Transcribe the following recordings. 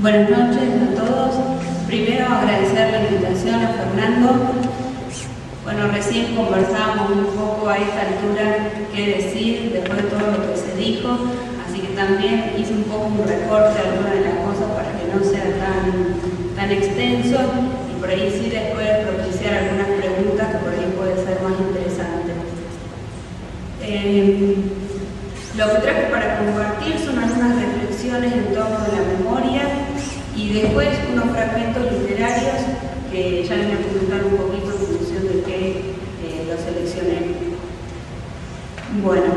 Buenas noches a todos. Primero agradecer la invitación a Fernando. Bueno, recién conversábamos un poco a esta altura qué decir después de todo lo que se dijo, así que también hice un poco un recorte de algunas de las cosas para que no sea tan extenso y por ahí sí después propiciar algunas preguntas que por ahí puede ser más interesante. Lo que traje para compartir son algunas reflexiones en torno a la memoria y después unos fragmentos literarios que ya les voy a comentar un poquito en función de qué los seleccioné. Bueno,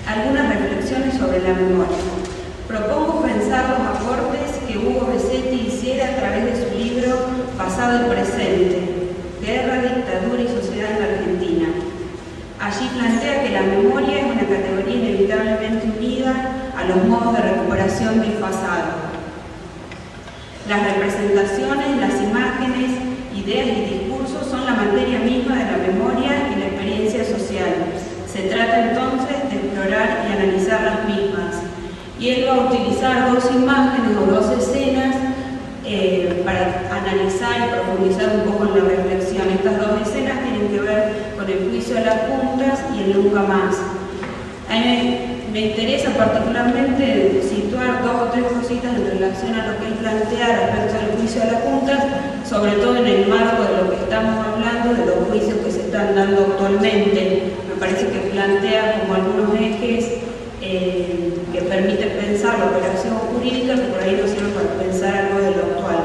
algunas reflexiones sobre la memoria. Propongo pensar los aportes que Hugo Besetti hiciera a través de su libro Pasado y Presente, Guerra, Dictadura y Sociedad en la Argentina. Allí plantea que la memoria es una categoría inevitablemente unida a los modos de recuperación del pasado. Las representaciones, las imágenes, ideas y discursos son la materia misma de la memoria y la experiencia social. Se trata entonces de explorar y analizar las mismas. Y él va a utilizar dos imágenes o dos escenas para analizar y profundizar un poco en la reflexión. Estas dos escenas tienen que ver con el juicio a las juntas y el nunca más. A mí me interesa particularmente situar dos o tres cositas en relación a lo que él plantea respecto al juicio a las juntas, sobre todo en el marco de lo que estamos hablando, de los juicios que se están dando actualmente. Me parece que plantea como algunos ejes que permiten pensar la operación jurídica que por ahí nos sirve para pensar algo de lo actual.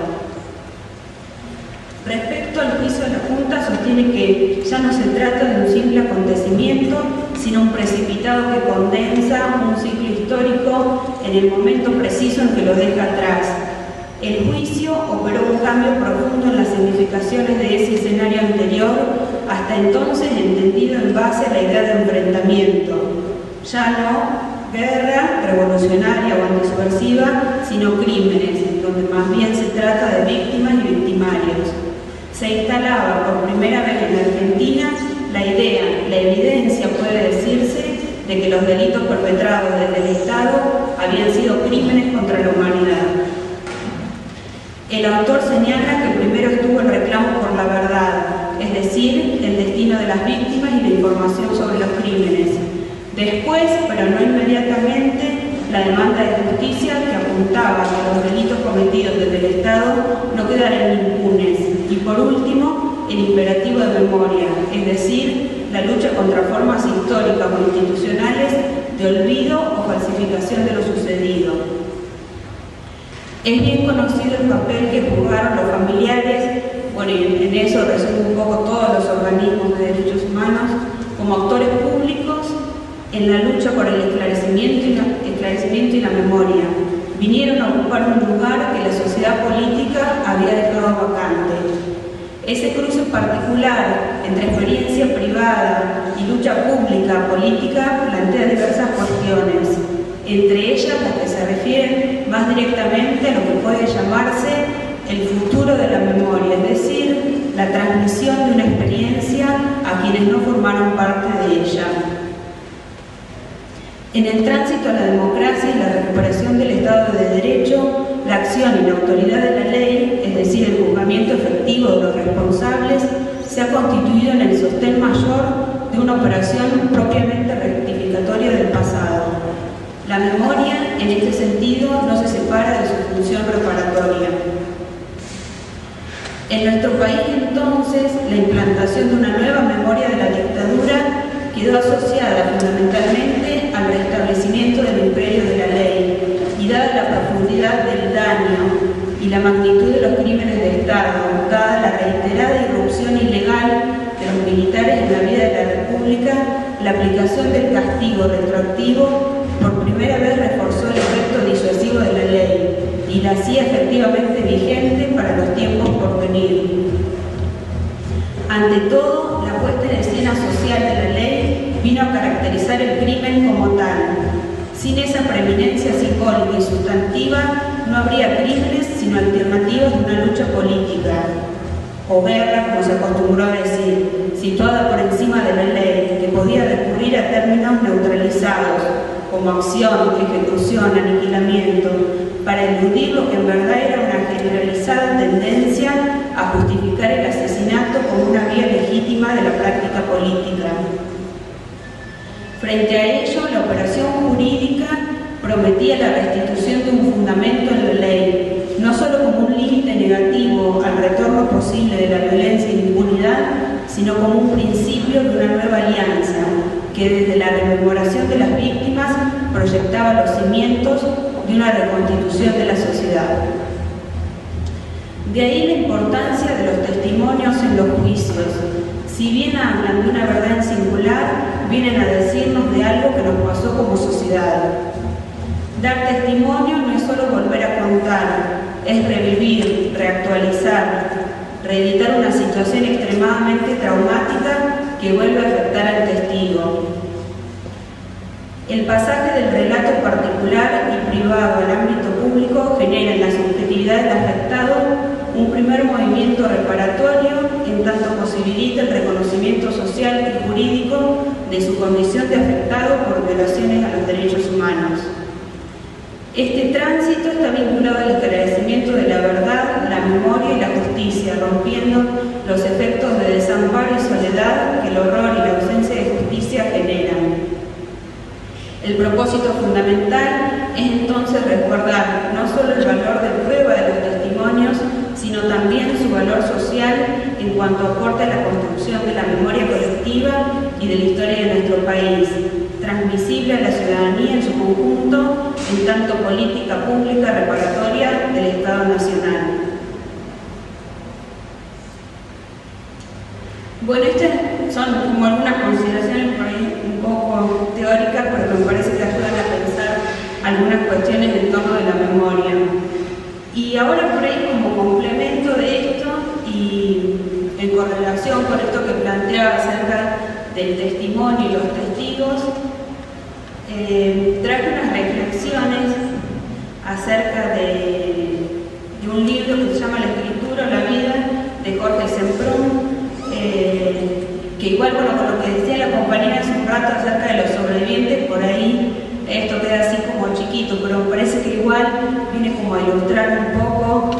Respecto al juicio de la Junta, sostiene que ya no se trata de un simple acontecimiento, sino un precipitado que condensa un ciclo histórico en el momento preciso en que lo deja atrás. El juicio operó un cambio profundo en las significaciones de ese escenario anterior, hasta entonces entendido en base a la idea de enfrentamiento. Ya no guerra revolucionaria o antisubversiva, sino crímenes, donde más bien se trata de víctimas y victimarios. Se instalaba por primera vez en Argentina la idea, la evidencia puede decirse, de que los delitos perpetrados desde el Estado habían sido crímenes contra la humanidad. El autor señala que primero estuvo el reclamo por la verdad, es decir, el destino de las víctimas y la información sobre los crímenes. Después, pero no inmediatamente, la demanda de justicia que apuntaba a que los delitos cometidos desde el Estado no quedaran impunes. Y por último, el imperativo de memoria, es decir, la lucha contra formas históricas o institucionales de olvido o falsificación de lo sucedido. Es bien conocido el papel que jugaron los familiares, bueno, y en eso resume un poco todos los organismos de derechos humanos, como actores públicos en la lucha por el esclarecimiento y la memoria. Vinieron a ocupar un lugar que la sociedad política había dejado vacante. Ese cruce particular entre experiencia privada y lucha pública política plantea diversas cuestiones, entre ellas las que se refieren más directamente a lo que puede llamarse el futuro de la memoria, es decir, la transmisión de una experiencia a quienes no formaron parte de ella. En el tránsito a la democracia y la recuperación del Estado de Derecho, la acción y la autoridad de la ley, es decir, el juzgamiento efectivo de los responsables, se ha constituido en el sostén mayor de una operación propiamente rectificatoria del pasado. La memoria, en este sentido, no se separa de su función reparatoria. En nuestro país, entonces, la implantación de una nueva memoria de la dictadura quedó asociada fundamentalmente al restablecimiento del imperio de la ley, y dada la profundidad del daño y la magnitud de los crímenes de Estado, dada la reiterada irrupción ilegal de los militares en la vida de la República, la aplicación del castigo retroactivo por primera vez reforzó el efecto disuasivo de la ley y la hacía efectivamente vigente para los tiempos por venir. Ante todo, la puesta en escena social de la ley vino a caracterizar el crimen como tal. Sin esa preeminencia simbólica y sustantiva, no habría crímenes sino alternativas de una lucha política. o guerra, como se acostumbró a decir, situada por encima de la ley, que podía recurrir a términos neutralizados, como acción, ejecución, aniquilamiento, para eludir lo que en verdad era una generalizada tendencia a justificar el asesinato como una vía legítima de la práctica política. Frente a ello, la operación jurídica prometía la restitución de un fundamento en la ley, no solo como un límite negativo al retorno posible de la violencia y la impunidad, sino como un principio de una nueva alianza, que desde la rememoración de las víctimas proyectaba los cimientos de una reconstitución de la sociedad. De ahí la importancia de los testimonios en los juicios. Si bien hablan de una verdad en singular, vienen a decirnos de algo que nos pasó como sociedad. Dar testimonio no es solo volver a contar, es revivir, reactualizar, reeditar una situación extremadamente traumática que vuelve a afectar al testigo. El pasaje del relato particular y privado al ámbito público genera en la subjetividad del afectado un primer movimiento reparatorio, en tanto posibilita el reconocimiento social y jurídico de su condición de afectado por violaciones a los derechos humanos. Este tránsito está vinculado al esclarecimiento de la verdad, la memoria y la justicia, rompiendo los efectos de desamparo y soledad que el horror y la ausencia de justicia generan. El propósito fundamental es entonces resguardar no solo el valor de prueba de los testimonios, sino también su valor social en cuanto aporta a la construcción de la memoria colectiva y de la historia de nuestro país, transmisible a la ciudadanía en su conjunto, en tanto política pública reparatoria del Estado Nacional. Bueno, estas son como algunas consideraciones por ahí un poco teóricas, pero me parece que ayudan a pensar algunas cuestiones en torno de la memoria. Y ahora por ahí como complemento de esto y en correlación con esto que planteaba acerca del testimonio y los testigos, traje unas reflexiones acerca de un libro que se llama La escritura o la vida, de Jorge Semprún, que igual, bueno, con lo que decía la compañera hace un rato acerca de los sobrevivientes, por ahí esto queda así como chiquito, pero me parece que igual viene como a ilustrar un poco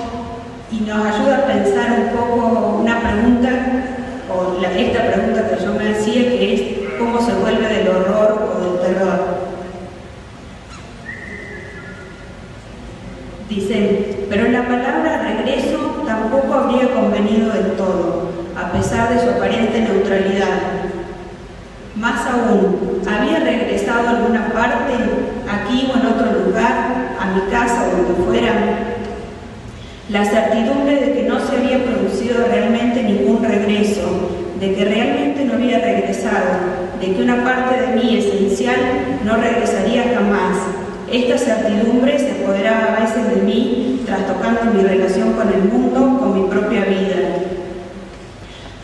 y nos ayuda a pensar un poco una pregunta, o esta pregunta que yo me hacía, que es cómo se vuelve del horror o del terror. Dice, pero la palabra regreso tampoco habría convenido del todo, a pesar de su aparente neutralidad. Más aún, ¿había regresado a alguna parte, aquí o en otro lugar, a mi casa o donde fuera? La certidumbre de que no se había producido realmente ningún regreso, de que realmente no había regresado, de que una parte de mí esencial no regresaría jamás. Esta certidumbre se apoderaba a veces de mí, trastocando mi relación con el mundo, con mi propia vida.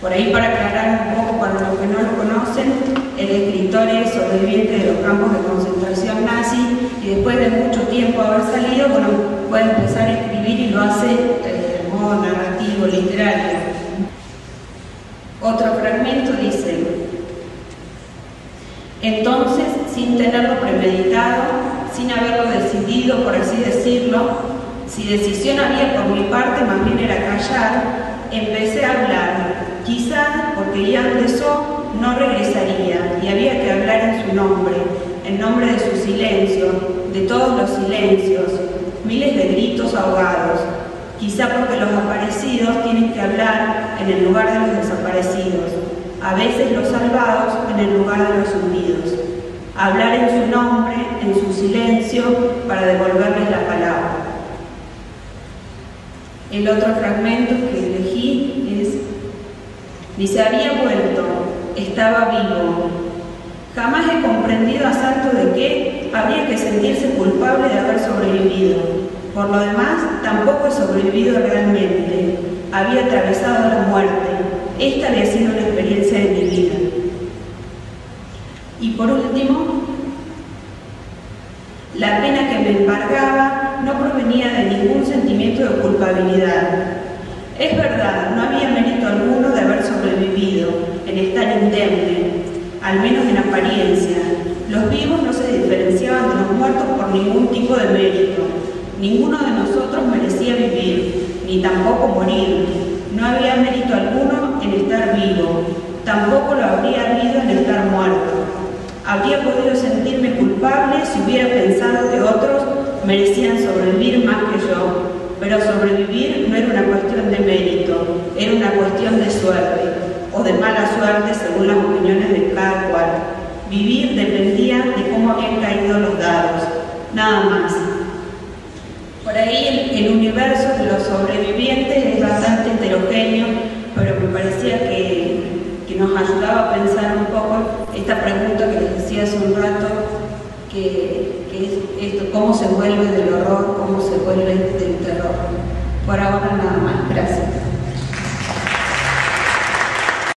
Por ahí, para aclarar un poco para los que no lo conocen, el escritor es sobreviviente de los campos de concentración nazi y después de mucho tiempo haber salido, bueno, puede empezar a escribir y lo hace de modo narrativo, literario. Otro fragmento dice: entonces, sin tenerlo premeditado, sin haberlo decidido, por así decirlo, si decisión había por mi parte, más bien era callar, empecé a hablar. Quizá porque Jean Deso no regresaría y había que hablar en su nombre, en nombre de su silencio, de todos los silencios, miles de gritos ahogados. Quizá porque los aparecidos tienen que hablar en el lugar de los desaparecidos, a veces los salvados en el lugar de los hundidos. Hablar en su nombre, en su silencio, para devolverles la palabra. El otro fragmento que elegí dice, había vuelto, estaba vivo. Jamás he comprendido a santo de qué habría que sentirse culpable de haber sobrevivido. Por lo demás, tampoco he sobrevivido realmente. Había atravesado la muerte. Esta había sido una experiencia de mi vida. Y por último, la pena que me embargaba no provenía de ningún sentimiento de culpabilidad. Es verdad, no había mérito alguno de haber sobrevivido, en estar indemne, al menos en apariencia. Los vivos no se diferenciaban de los muertos por ningún tipo de mérito. Ninguno de nosotros merecía vivir, ni tampoco morir. No había mérito alguno en estar vivo, tampoco lo habría habido en estar muerto. Habría podido sentirme culpable si hubiera pensado que otros merecían sobrevivir más que yo, pero sobrevivir no era una cuestión de mérito, era una cuestión de suerte, o de mala suerte según las opiniones de cada cual. Vivir dependía de cómo habían caído los dados, nada más. Por ahí el universo de los sobrevivientes es bastante heterogéneo, pero me parecía que nos ayudaba a pensar un poco esta pregunta que les decía hace un rato, que es esto, cómo se vuelve del horror, cómo se vuelve del terror. Por ahora nada más. Gracias.